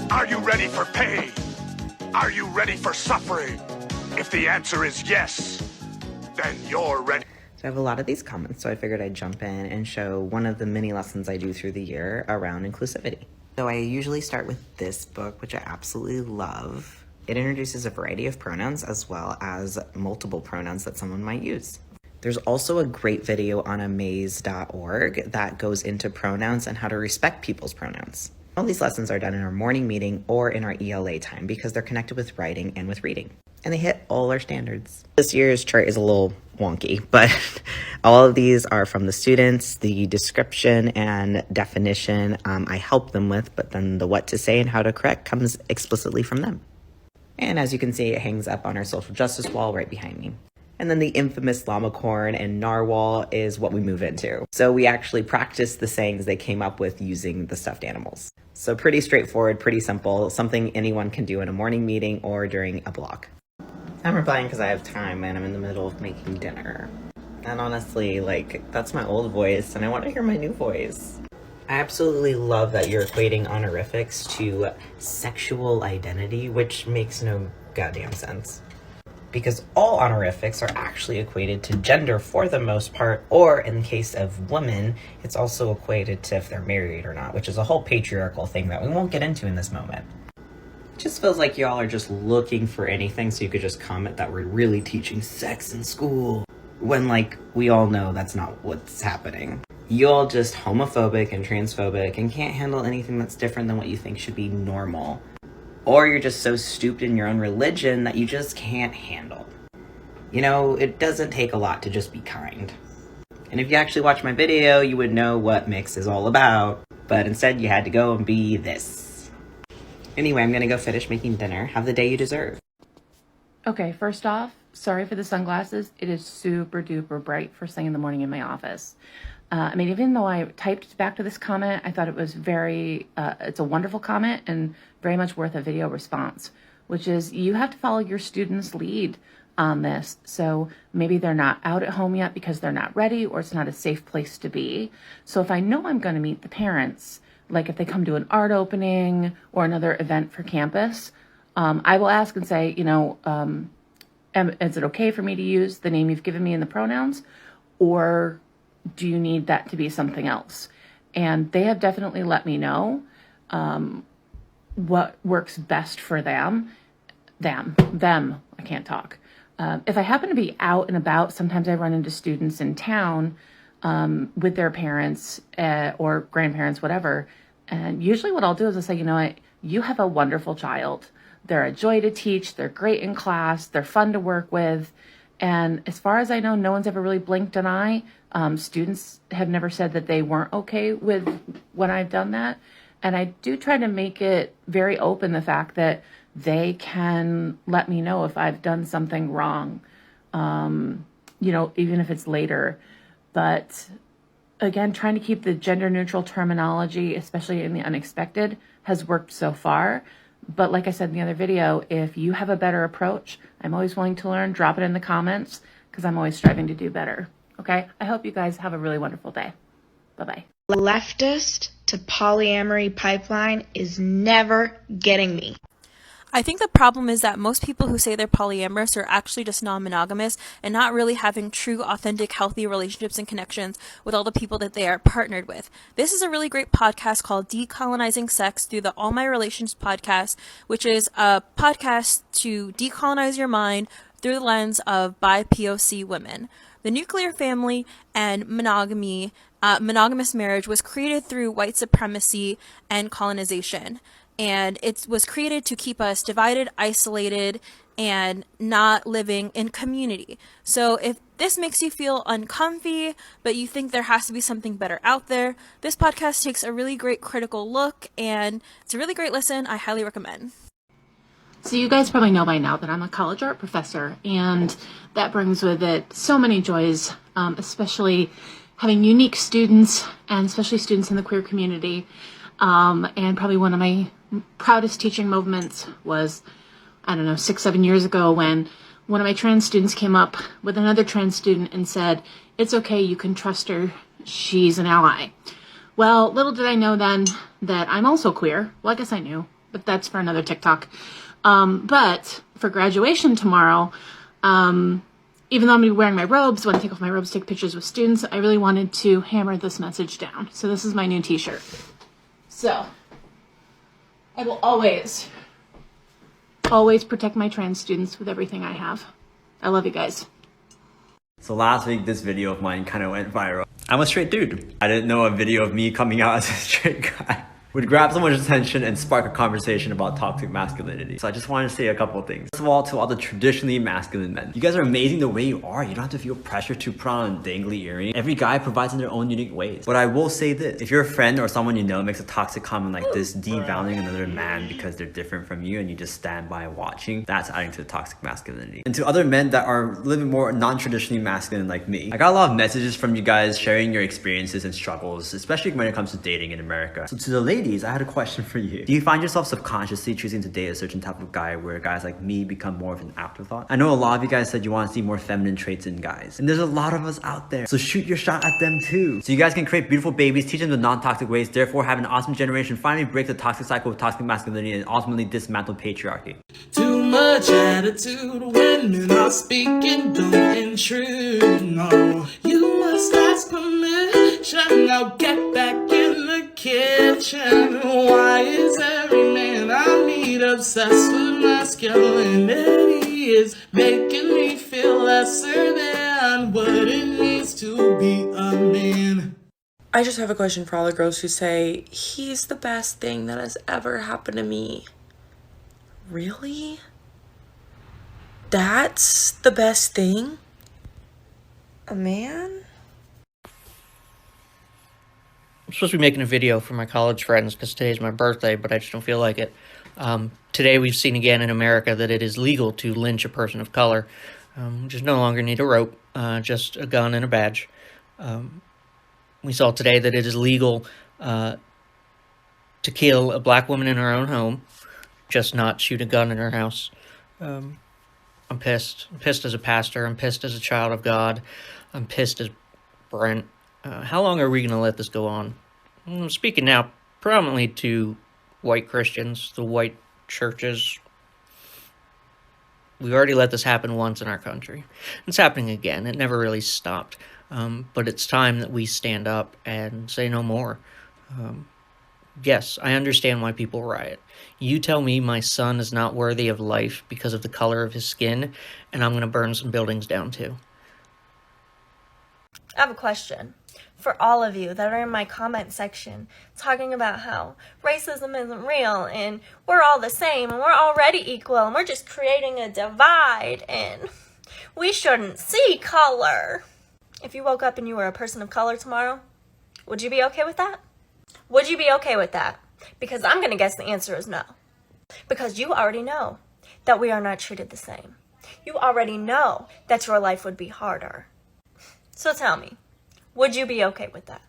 Are you ready for pain? Are you ready for suffering? If the answer is yes, then you're ready. So I have a lot of these comments, so I figured I'd jump in and show one of the mini lessons I do through the year around inclusivity. So I usually start with this book, which I absolutely love. It introduces a variety of pronouns as well as multiple pronouns that someone might use. There's also a great video on amaze.org that goes into pronouns and how to respect people's pronouns. All these lessons are done in our morning meeting or in our ELA time because they're connected with writing and with reading. And they hit all our standards. This year's chart is a little wonky, but all of these are from the students. The description and definition I help them with, but then the what to say and how to correct comes explicitly from them. And as you can see, it hangs up on our social justice wall right behind me. And then the infamous llamacorn and narwhal is what we move into. So we actually practice the sayings they came up with using the stuffed animals. So pretty straightforward, pretty simple, something anyone can do in a morning meeting or during a block. I'm replying because I have time and I'm in the middle of making dinner. And honestly, that's my old voice and I want to hear my new voice. I absolutely love that you're equating honorifics to sexual identity, which makes no goddamn sense. Because all honorifics are actually equated to gender for the most part, or in the case of women, it's also equated to if they're married or not, which is a whole patriarchal thing that we won't get into in this moment. It just feels like y'all are just looking for anything so you could just comment that we're really teaching sex in school, when we all know that's not what's happening. You all just homophobic and transphobic and can't handle anything that's different than what you think should be normal. Or you're just so stupid in your own religion that you just can't handle. You know, it doesn't take a lot to just be kind. And if you actually watch my video, you would know what mix is all about. But instead, you had to go and be this. Anyway, I'm gonna go finish making dinner. Have the day you deserve. Okay, first off, sorry for the sunglasses. It is super duper bright first thing in the morning in my office. Even though I typed back to this comment, I thought it was it's a wonderful comment and very much worth a video response, which is you have to follow your students' lead on this. So maybe they're not out at home yet because they're not ready or it's not a safe place to be. So if I know I'm going to meet the parents, like if they come to an art opening or another event for campus, I will ask and say, is it okay for me to use the name you've given me in the pronouns, or do you need that to be something else? And they have definitely let me know what works best for them, I can't talk. If I happen to be out and about, sometimes I run into students in town with their parents or grandparents, whatever. And usually what I'll do is I'll say, you know what, you have a wonderful child. They're a joy to teach. They're great in class. They're fun to work with. And as far as I know, no one's ever really blinked an eye. Students have never said that they weren't okay with when I've done that. And I do try to make it very open, the fact that they can let me know if I've done something wrong, even if it's later. But again, trying to keep the gender neutral terminology, especially in the unexpected, has worked so far. But like I said in the other video, if you have a better approach, I'm always willing to learn. Drop it in the comments because I'm always striving to do better. Okay? I hope you guys have a really wonderful day. Bye-bye. Leftist to polyamory pipeline is never getting me. I think the problem is that most people who say they're polyamorous are actually just non-monogamous and not really having true, authentic, healthy relationships and connections with all the people that they are partnered with. This is a really great podcast called Decolonizing Sex through the All My Relations podcast, which is a podcast to decolonize your mind through the lens of bi-POC women. The nuclear family and monogamous marriage was created through white supremacy and colonization. And it was created to keep us divided, isolated, and not living in community. So if this makes you feel uncomfy, but you think there has to be something better out there, this podcast takes a really great critical look, and it's a really great listen. I highly recommend. So you guys probably know by now that I'm a college art professor, and that brings with it so many joys, especially having unique students, and especially students in the queer community. And probably one of my proudest teaching moments was, 6-7 years ago, when one of my trans students came up with another trans student and said, "It's okay, you can trust her, she's an ally." Well, little did I know then that I'm also queer. Well, I guess I knew, but that's for another TikTok. But for graduation tomorrow, even though I'm going to be wearing my robes, when I take off my robes, take pictures with students, I really wanted to hammer this message down. So this is my new t-shirt. So I will always protect my trans students with everything I have. I love you guys. So last week, this video of mine kind of went viral. I'm a straight dude. I didn't know a video of me coming out as a straight guy would grab so much attention and spark a conversation about toxic masculinity. So I just wanted to say a couple of things. First of all, to all the traditionally masculine men, you guys are amazing the way you are. You don't have to feel pressure to put on a dangly earring. Every guy provides in their own unique ways. But I will say this, if your friend or someone you know makes a toxic comment like this, devaluing another man because they're different from you and you just stand by watching, that's adding to the toxic masculinity. And to other men that are a little bit more non-traditionally masculine like me, I got a lot of messages from you guys sharing your experiences and struggles, especially when it comes to dating in America. So to the ladies, I had a question for you. Do you find yourself subconsciously choosing to date a certain type of guy where guys like me become more of an afterthought? I know a lot of you guys said you want to see more feminine traits in guys, and there's a lot of us out there, so shoot your shot at them too. So you guys can create beautiful babies, teach them the non-toxic ways, therefore have an awesome generation, finally break the toxic cycle of toxic masculinity, and ultimately dismantle patriarchy. Too much attitude when men are speaking, don't intrude, no. You must ask permission, now get back in the kitchen. Why is every man I meet obsessed with masculinity? Is making me feel lesser than what it means to be a man. I just have a question for all the girls who say, he's the best thing that has ever happened to me. Really? That's the best thing? A man? I'm supposed to be making a video for my college friends because today's my birthday, but I just don't feel like it. Today we've seen again in America that it is legal to lynch a person of color. Just no longer need a rope, just a gun and a badge. We saw today that it is legal to kill a black woman in her own home, just not shoot a gun in her house. I'm pissed. I'm pissed as a pastor. I'm pissed as a child of God. I'm pissed as Brent. How long are we going to let this go on? I'm speaking now predominantly to white Christians, the white churches. We already let this happen once in our country. It's happening again. It never really stopped. But it's time that we stand up and say no more. Yes, I understand why people riot. You tell me my son is not worthy of life because of the color of his skin, and I'm going to burn some buildings down too. I have a question for all of you that are in my comment section talking about how racism isn't real and we're all the same and we're already equal and we're just creating a divide and we shouldn't see color. If you woke up and you were a person of color tomorrow, would you be okay with that? Would you be okay with that? Because I'm going to guess the answer is no. Because you already know that we are not treated the same. You already know that your life would be harder. So tell me, would you be okay with that?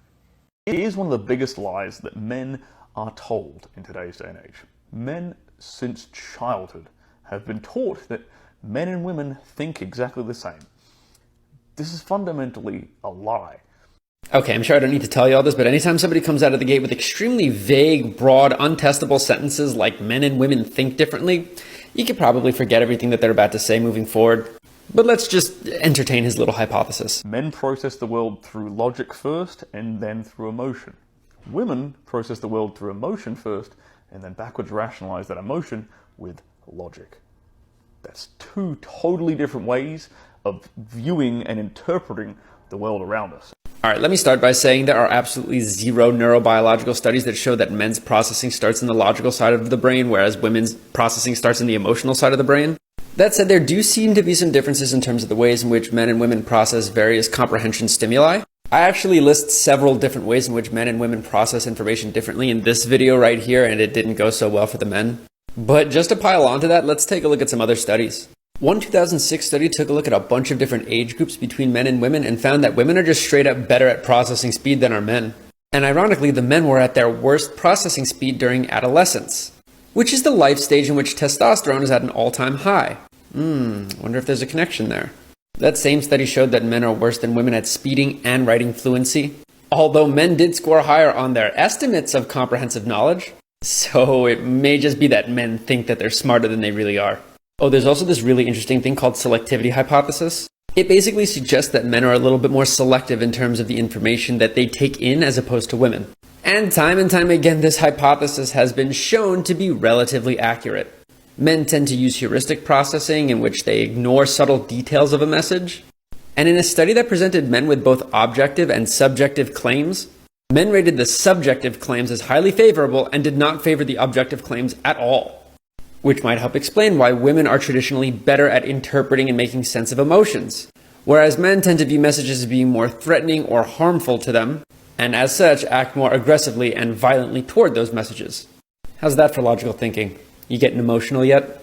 It is one of the biggest lies that men are told in today's day and age. Men, since childhood, have been taught that men and women think exactly the same. This is fundamentally a lie. Okay, I'm sure I don't need to tell you all this, but anytime somebody comes out of the gate with extremely vague, broad, untestable sentences like men and women think differently, you could probably forget everything that they're about to say moving forward. But let's just entertain his little hypothesis. Men process the world through logic first and then through emotion. Women process the world through emotion first and then backwards rationalize that emotion with logic. That's two totally different ways of viewing and interpreting the world around us. All right, let me start by saying there are absolutely zero neurobiological studies that show that men's processing starts in the logical side of the brain, whereas women's processing starts in the emotional side of the brain. That said, there do seem to be some differences in terms of the ways in which men and women process various comprehension stimuli. I actually list several different ways in which men and women process information differently in this video right here, and it didn't go so well for the men. But just to pile onto that, let's take a look at some other studies. One 2006 study took a look at a bunch of different age groups between men and women and found that women are just straight up better at processing speed than are men. And ironically, the men were at their worst processing speed during adolescence, which is the life stage in which testosterone is at an all-time high. Wonder if there's a connection there. That same study showed that men are worse than women at speeding and writing fluency. Although men did score higher on their estimates of comprehensive knowledge, So it may just be that men think that they're smarter than they really are. Oh, there's also this really interesting thing called selectivity hypothesis. It basically suggests that men are a little bit more selective in terms of the information that they take in as opposed to women. And time again, this hypothesis has been shown to be relatively accurate. Men tend to use heuristic processing in which they ignore subtle details of a message. And in a study that presented men with both objective and subjective claims, men rated the subjective claims as highly favorable and did not favor the objective claims at all. Which might help explain why women are traditionally better at interpreting and making sense of emotions, whereas men tend to view messages as being more threatening or harmful to them, and as such act more aggressively and violently toward those messages. How's that for logical thinking? You getting emotional yet?